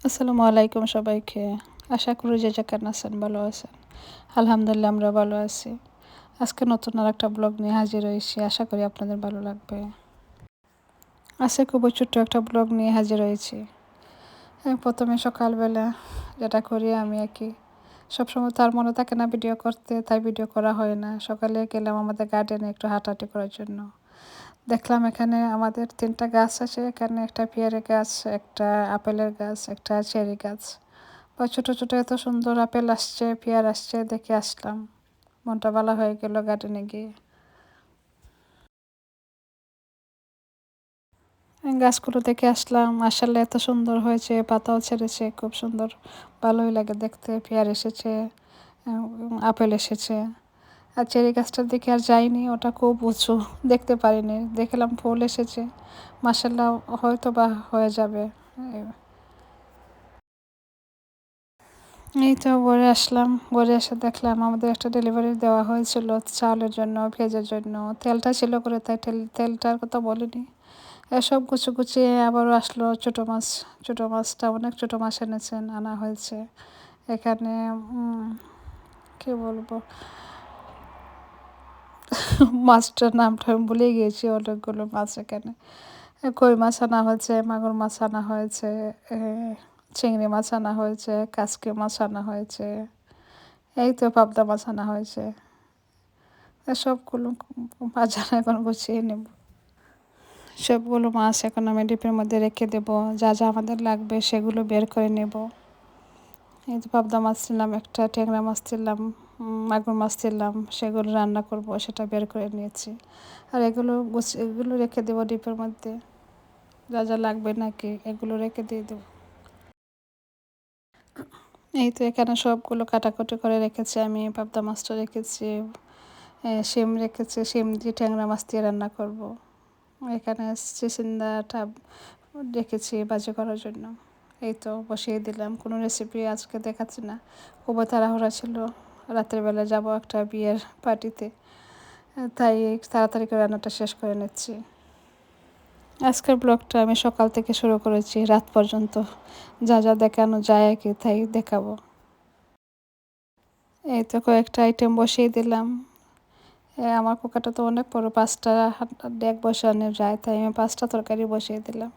আসসালামু আলাইকুম সবাইকে। আশা করি যে যেখানে আছেন ভালো আছেন। আলহামদুলিল্লাহ আমরা ভালো আছি। আজকে নতুন আরেকটা ব্লগ নিয়ে হাজির হয়েছি। আশা করি আপনাদের ভালো লাগবে। আজকে খুবই ছোট্ট একটা ব্লগ নিয়ে হাজির হয়েছি। প্রথমে সকালবেলা যেটা করি আমি আরকি সবসময় তো আর মনে থাকে না ভিডিও করতে, তাই ভিডিও করা হয় না। সকালে গেলাম আমাদের গার্ডেনে একটু হাঁটাহাঁটি করার জন্য। দেখলাম এখানে আমাদের ৩ টা গাছ আছে। এখানে একটা পেয়ারা গাছ, একটা আপেলের গাছ, একটা চেরি গাছ। ছোট, ছোট এত সুন্দর আপেল আসছে, পেয়ারা আসছে দেখে আসলাম। মনটা ভালো হয়ে গেল গার্ডেনে গিয়ে। গাছগুলো দেখে আসলাম। মাশাআল্লাহ এত সুন্দর হয়েছে, পাতাও ছেড়েছে খুব সুন্দর। ভালোই লাগে দেখতে। পেয়ারা এসেছে, আপেল এসেছে। আর চেরি গাছটার দিকে আর যাইনি, ওটা খুব উঁচু, দেখতে পারিনি। দেখলাম ফুল এসেছে। মাশাআল্লাহ হয়তোবা হয়ে যাবে। এই তো ঘরে আসলাম। ঘরে এসে দেখলাম আমাদের একটা ডেলিভারি দেওয়া হয়েছিল চাউলের জন্য, পেঁয়াজের জন্য। তেলটা ছিল করে তাই তেলটার কথা বলিনি। এসব গুছিয়ে আবারও আসলো ছোটো মাছ। ছোটো মাছটা অনেক ছোটো মাছ আনা হয়েছে। এখানে কী বলবো, মাছটার নামটা আমি ভুলে গিয়েছি। অনেকগুলো মাছ এখানে। কই মাছ আনা হয়েছে, মাগুর মাছ আনা হয়েছে, এ চিংড়ি মাছ আনা হয়েছে, কাচকি মাছ আনা হয়েছে। এই তো পাবদা মাছ আনা হয়েছে। সবগুলো বাজার এখন গুছিয়ে নেব। সবগুলো মাছ এখন আমি ডিপের মধ্যে রেখে দেব। যা যা আমাদের লাগবে সেগুলো বের করে নেব। এই যে পাবদা মাছ নিলাম একটা, ট্যাংরা মাছ নিলাম, মাগুর মাছ নিলাম, সেগুলো রান্না করব সেটা বের করে নিয়েছি। আর এগুলো রেখে দেবো ডিপের মধ্যে। যা যা লাগবে নাকি এগুলো রেখে দিয়ে দেবো। এই তো এখানে সবগুলো কাটাকুটি করে রেখেছি আমি। পাবদা মাছটা রেখেছি, শিম রেখেছি, শিম দিয়ে ট্যাংরা মাছ দিয়ে রান্না করব। এখানে চিচিন্দাটা রেখেছি ভাজি করার জন্য। এই তো বসিয়ে দিলাম। কোনো রেসিপি আজকে দেখাচ্ছি না, খুবই তাড়াহুড়া ছিল। রাতের বেলা যাব একটা বিয়ের পার্টিতে, তাই তাড়াতাড়ি করে রান্নাটা শেষ করে নিচ্ছি। আজকের ব্লগটা আমি সকাল থেকে শুরু করেছি রাত পর্যন্ত। যা যা দেখানো যায় আর কি তাই দেখাবো। এই তো কয়েকটা আইটেম বসিয়ে দিলাম। আমার কুকারটা তো অনেক বড়, 5টা ডেক বসানো যায়, তাই আমি 5টা তরকারি বসিয়ে দিলাম।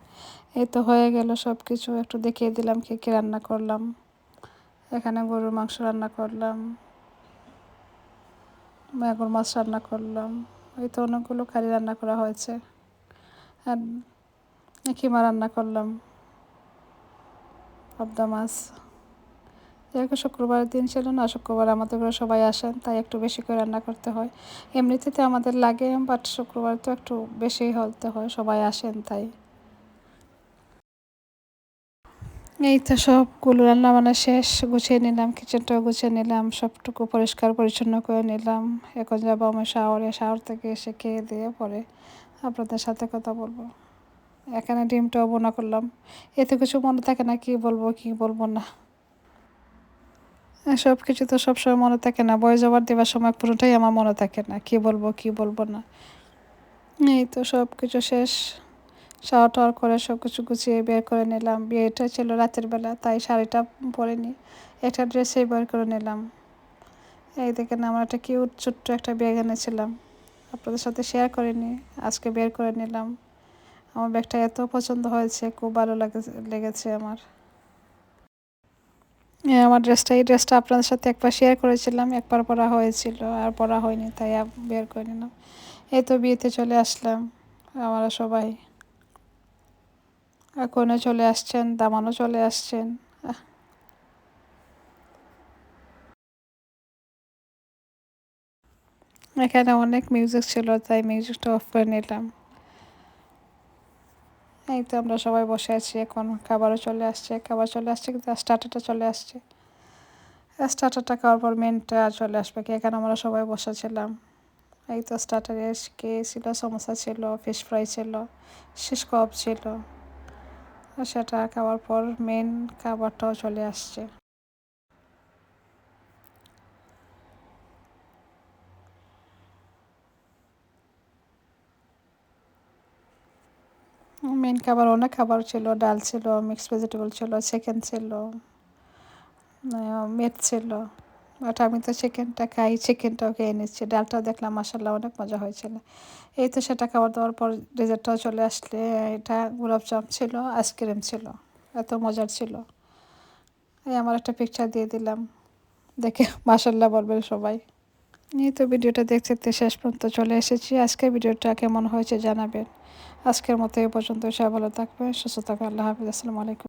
এই তো হয়ে গেল সব কিছু। একটু দেখিয়ে দিলাম কী কী রান্না করলাম। এখানে গরুর মাংস রান্না করলাম, মাগুর মাছ রান্না করলাম। এই তো অনেকগুলো কারি রান্না করা হয়েছে। আর কিমা রান্না করলাম, পাবদা মাছ। যেহেতু শুক্রবারের দিন ছিল না, শুক্রবার আমাদের ঘরে সবাই আসেন, তাই একটু বেশি করে রান্না করতে হয়। এমনিতে তো আমাদের লাগে, বাট শুক্রবার তো একটু বেশিই হতে হয়, সবাই আসেন তাই। এই তো সবগুলো রান্না বান্না শেষ, গুছিয়ে নিলাম, কিচেনটাও গুছিয়ে নিলাম, সবটুকু পরিষ্কার পরিচ্ছন্ন করে নিলাম। এখন যাবো আমার শাওয়ার থেকে এসে খেয়ে দিয়ে পরে আপনাদের সাথে কথা বলবো। এখানে ডিমটাও বোনা করলাম। এতে কিছু মনে থাকে না, কি বলবো কি বলবো না। সব কিছু তো সবসময় মনে থাকে না, ভয়েস ওভার দেওয়ার সময় পুরোটাই আমার মনে থাকে না, কি বলবো কি বলবো না। এই তো সব কিছু শেষ। শাওয়ার টাওয়ার করে সব কিছু গুছিয়ে বের করে নিলাম। বিয়েটা ছিল রাতের বেলা, তাই শাড়িটা পরিনি, একটা ড্রেসেই বের করে নিলাম। এই দেখেন আমার একটা কিউট ছোট্ট একটা ব্যাগ এনেছিলাম, আপনাদের সাথে শেয়ার করিনি, আজকে বের করে নিলাম। আমার ব্যাগটা এত পছন্দ হয়েছে, খুব ভালো লেগেছে আমার। আমার এই ড্রেসটা আপনাদের সাথে একবার শেয়ার করেছিলাম, একবার পরা হয়েছিল, আর পরা হয়নি, তাই বের করে নিলাম। এই তো বিয়েতে চলে আসলাম আমরা সবাই। কনে চলে আসছেন, দামানও চলে আসছেন। এখানে অনেক মিউজিক ছিল, তাই মিউজিকটা অফ করে নিলাম। এই তো আমরা সবাই বসে আছি, এখন খাবার চলে আসছে কিন্তু স্টার্টারটা চলে আসছে। স্টার্টারটা খাওয়ার পর মেনটা চলে আসবে কি, এখানে আমরা সবাই বসেছিলাম। এই তো স্টার্টারে কে ছিল, সমোসা ছিল, ফিশ ফ্রাই ছিল, শিশ কাবাব ছিল। সেটা খাওয়ার পর মেন খাবারটাও চলে আসছে। মেন খাবার অনেক খাবার ছিল, ডাল ছিল, মিক্সড ভেজিটেবল ছিল, চিকেন ছিল, মিট ছিল। বাট আমি তো চিকেনটা খাই, চিকেনটাও খেয়ে নিচ্ছি। ডালটাও দেখলাম মাসাল্লাহ অনেক মজা হয়েছিল। এই তো সেটা খাবার দাবার পর ডেজার্টটাও চলে আসলে, এটা গোলাপজাম ছিল, আইসক্রিম ছিল, এত মজার ছিল। এই আমার একটা পিকচার দিয়ে দিলাম, দেখে মাসাল্লাহ বলবেন সবাই। এই তো ভিডিওটা দেখতে দেখতে শেষ পর্যন্ত চলে এসেছি। আজকের ভিডিওটা কেমন হয়েছে জানাবেন। আজকের মতো এই পর্যন্ত, সবাই ভালো থাকবেন, সুস্থ থাকবেন। আল্লাহ হাফিজ, আসসালামু আলাইকুম।